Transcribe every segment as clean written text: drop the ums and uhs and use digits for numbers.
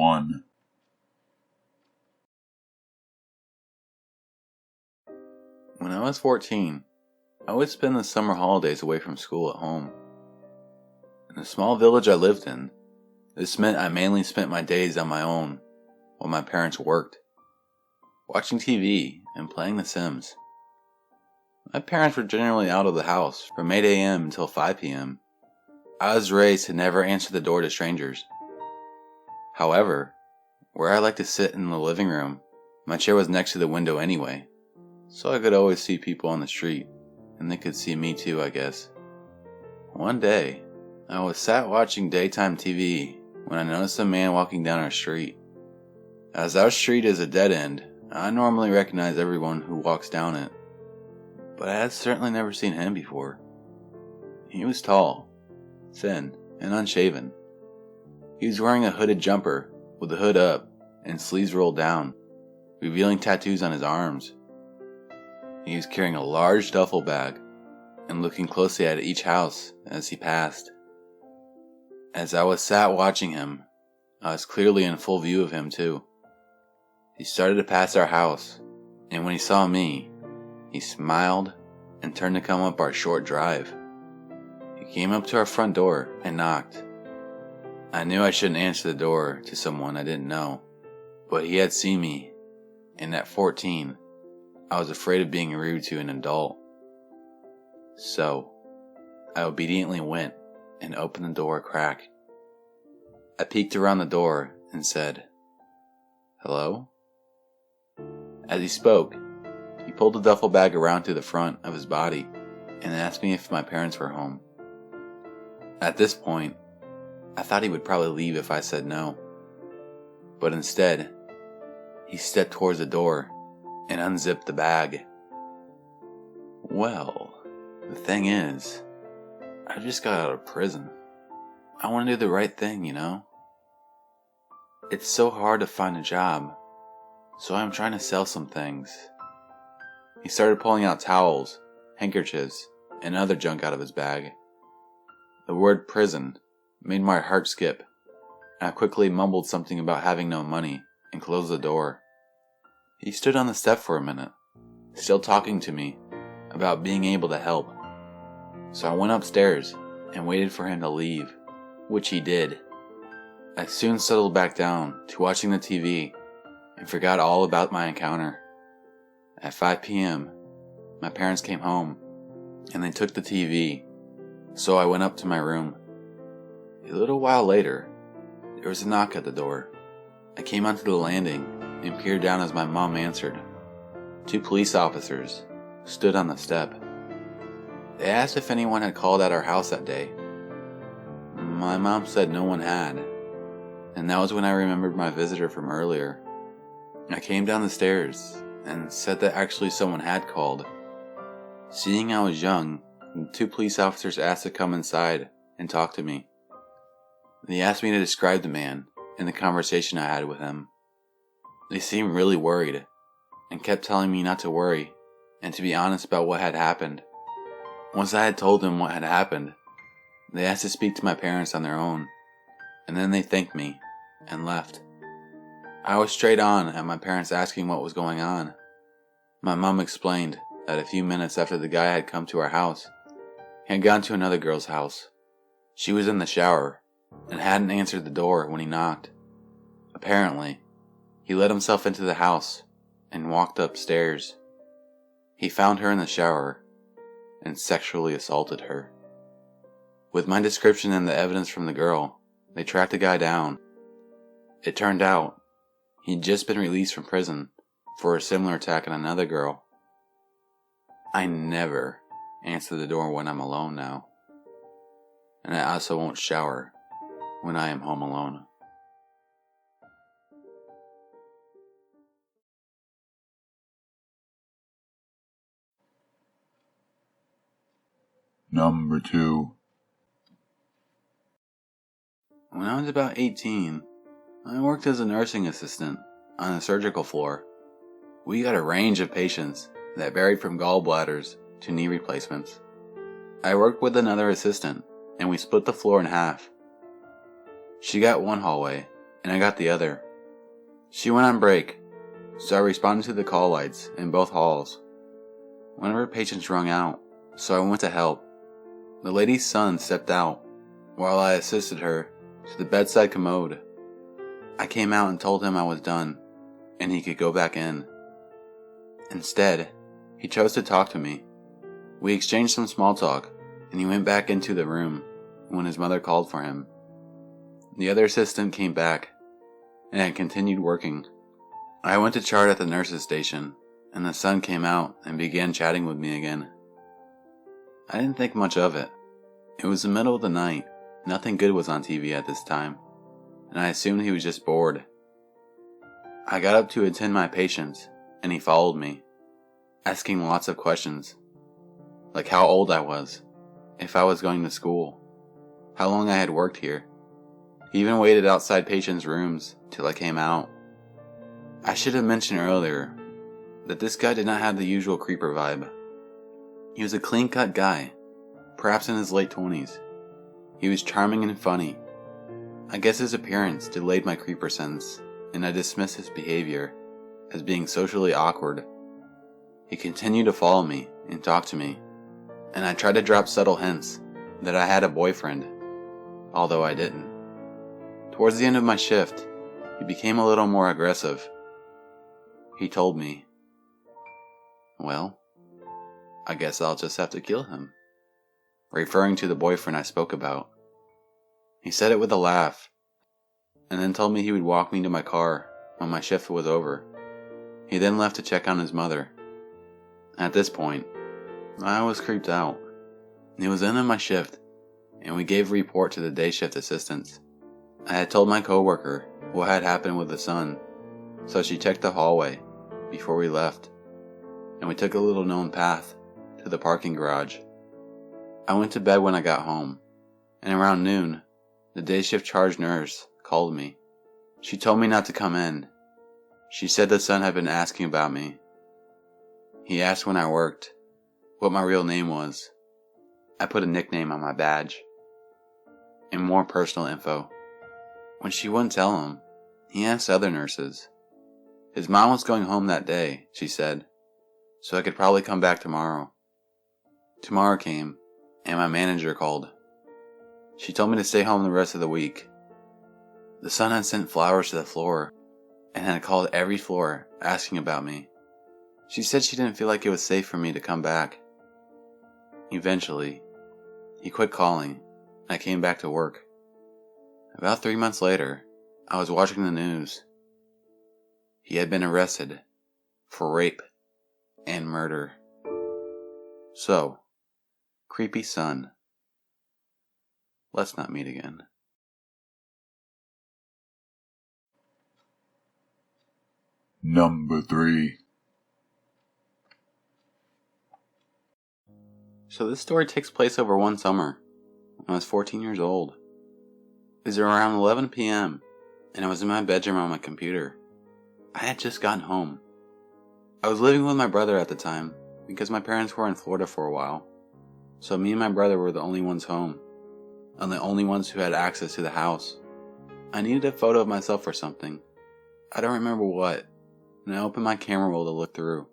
1. When I was 14, I would spend the summer holidays away from school at home. In the small village I lived in, this meant I mainly spent my days on my own while my parents worked, watching TV and playing The Sims. My parents were generally out of the house from 8 a.m. until 5 p.m. I was raised to never answer the door to strangers. However, where I liked to sit in the living room, my chair was next to the window anyway, so I could always see people on the street, and they could see me too, I guess. One day, I was sat watching daytime TV when I noticed a man walking down our street. As our street is a dead end, I normally recognize everyone who walks down it, but I had certainly never seen him before. He was tall, thin, and unshaven. He was wearing a hooded jumper with the hood up and sleeves rolled down, revealing tattoos on his arms. He was carrying a large duffel bag and looking closely at each house as he passed. As I was sat watching him, I was clearly in full view of him too. He started to pass our house, and when he saw me, he smiled and turned to come up our short drive. He came up to our front door and knocked. I knew I shouldn't answer the door to someone I didn't know, but he had seen me, and at 14, I was afraid of being rude to an adult. So, I obediently went and opened the door a crack. I peeked around the door and said, "Hello?" As he spoke, he pulled the duffel bag around to the front of his body and asked me if my parents were home. At this point, I thought he would probably leave if I said no. But instead, he stepped towards the door and unzipped the bag. Well, the thing is, I just got out of prison. I want to do the right thing, you know? It's so hard to find a job, so I'm trying to sell some things. He started pulling out towels, handkerchiefs, and other junk out of his bag. The word prison made my heart skip, and I quickly mumbled something about having no money and closed the door. He stood on the step for a minute, still talking to me about being able to help. So I went upstairs and waited for him to leave, which he did. I soon settled back down to watching the TV and forgot all about my encounter. At 5 p.m., my parents came home and they took the TV, so I went up to my room. A little while later, there was a knock at the door. I came onto the landing and peered down as my mom answered. 2 police officers stood on the step. They asked if anyone had called at our house that day. My mom said no one had, and that was when I remembered my visitor from earlier. I came down the stairs and said that actually someone had called. Seeing I was young, the 2 police officers asked to come inside and talk to me. They asked me to describe the man and the conversation I had with him. They seemed really worried and kept telling me not to worry and to be honest about what had happened. Once I had told them what had happened, they asked to speak to my parents on their own, and then they thanked me and left. I was straight on at my parents asking what was going on. My mom explained that a few minutes after the guy had come to our house, he had gone to another girl's house. She was in the shower and hadn't answered the door when he knocked. Apparently, he let himself into the house and walked upstairs. He found her in the shower and sexually assaulted her. With my description and the evidence from the girl, they tracked the guy down. It turned out he'd just been released from prison for a similar attack on another girl. I never answer the door when I'm alone now, and I also won't shower when I am home alone. Number 2. When I was about 18, I worked as a nursing assistant on a surgical floor. We got a range of patients that varied from gallbladders to knee replacements. I worked with another assistant, and we split the floor in half. She got one hallway, and I got the other. She went on break, so I responded to the call lights in both halls. One of her patients rung out, so I went to help. The lady's son stepped out while I assisted her to the bedside commode. I came out and told him I was done and he could go back in. Instead, he chose to talk to me. We exchanged some small talk and he went back into the room when his mother called for him. The other assistant came back and I continued working. I went to chart at the nurse's station and the son came out and began chatting with me again. I didn't think much of it. It was the middle of the night. Nothing good was on TV at this time, and I assumed he was just bored. I got up to attend my patients, and he followed me, asking lots of questions, like how old I was, if I was going to school, how long I had worked here. He even waited outside patients' rooms till I came out. I should have mentioned earlier that this guy did not have the usual creeper vibe. He was a clean-cut guy, perhaps in his late 20s. He was charming and funny. I guess his appearance delayed my creeper sense, and I dismissed his behavior as being socially awkward. He continued to follow me and talk to me, and I tried to drop subtle hints that I had a boyfriend, although I didn't. Towards the end of my shift, he became a little more aggressive. He told me, "Well, I guess I'll just have to kill him," referring to the boyfriend I spoke about. He said it with a laugh, and then told me he would walk me to my car when my shift was over. He then left to check on his mother. At this point, I was creeped out. It was the end of my shift, and we gave a report to the day shift assistants. I had told my coworker what had happened with the son, so she checked the hallway before we left, and we took a little known path to the parking garage. I went to bed when I got home, and around noon, the day shift charge nurse called me. She told me not to come in. She said the son had been asking about me. He asked when I worked, what my real name was. I put a nickname on my badge, and more personal info. When she wouldn't tell him, he asked other nurses. His mom was going home that day, she said, so I could probably come back tomorrow. Tomorrow came, and my manager called. She told me to stay home the rest of the week. The son had sent flowers to the floor, and had called every floor asking about me. She said she didn't feel like it was safe for me to come back. Eventually, he quit calling, and I came back to work. About 3 months later, I was watching the news. He had been arrested for rape and murder. So, creepy son, let's not meet again. Number 3. So this story takes place over one summer, when I was 14 years old. It was around 11 p.m., and I was in my bedroom on my computer. I had just gotten home. I was living with my brother at the time, because my parents were in Florida for a while. So me and my brother were the only ones home, and the only ones who had access to the house. I needed a photo of myself for something. I don't remember what, and I opened my camera roll to look through.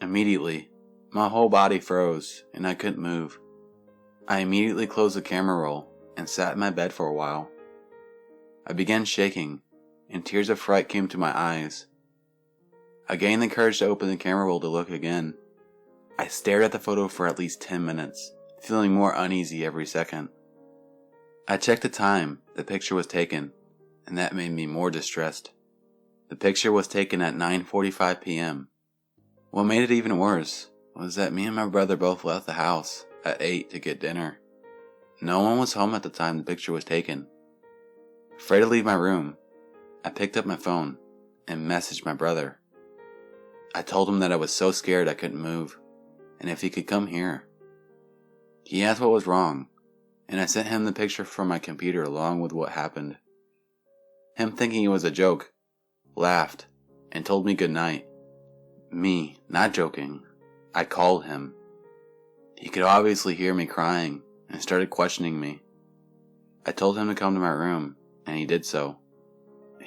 Immediately, my whole body froze, and I couldn't move. I immediately closed the camera roll and sat in my bed for a while. I began shaking, and tears of fright came to my eyes. I gained the courage to open the camera roll to look again. I stared at the photo for at least 10 minutes, feeling more uneasy every second. I checked the time the picture was taken, and that made me more distressed. The picture was taken at 9:45 p.m. What made it even worse was that me and my brother both left the house at 8 to get dinner. No one was home at the time the picture was taken. Afraid to leave my room, I picked up my phone and messaged my brother. I told him that I was so scared I couldn't move, and if he could come here. He asked what was wrong, and I sent him the picture from my computer along with what happened. Him, thinking it was a joke, laughed and told me good night. Me, not joking, I called him. He could obviously hear me crying and started questioning me. I told him to come to my room, and he did so.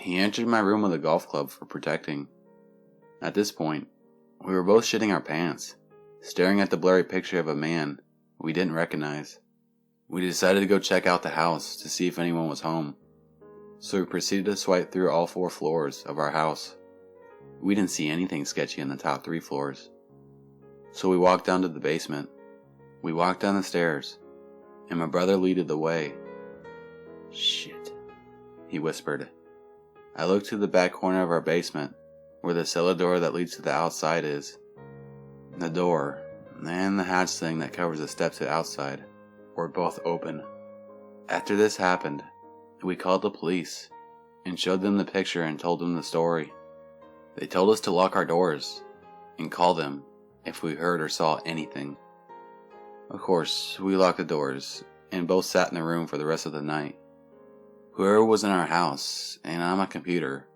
He entered my room with a golf club for protecting. At this point, we were both shitting our pants, staring at the blurry picture of a man we didn't recognize. We decided to go check out the house to see if anyone was home. So we proceeded to swipe through all 4 floors of our house. We didn't see anything sketchy in the top 3 floors. So we walked down to the basement. We walked down the stairs, and my brother leaded the way. "Shit," he whispered. I looked to the back corner of our basement, where the cellar door that leads to the outside is. The door, and the hatch thing that covers the steps to the outside, were both open. After this happened, we called the police, and showed them the picture and told them the story. They told us to lock our doors, and call them if we heard or saw anything. Of course, we locked the doors, and both sat in the room for the rest of the night. Whoever was in our house, and on my computer,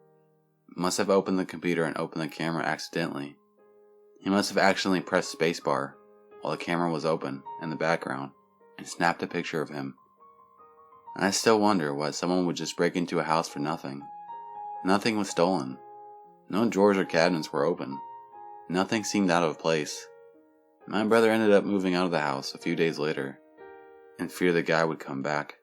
must have opened the computer and opened the camera accidentally. He must have accidentally pressed spacebar while the camera was open in the background, and snapped a picture of him. I still wonder why someone would just break into a house for nothing. Nothing was stolen. No drawers or cabinets were open. Nothing seemed out of place. My brother ended up moving out of the house a few days later, in fear the guy would come back.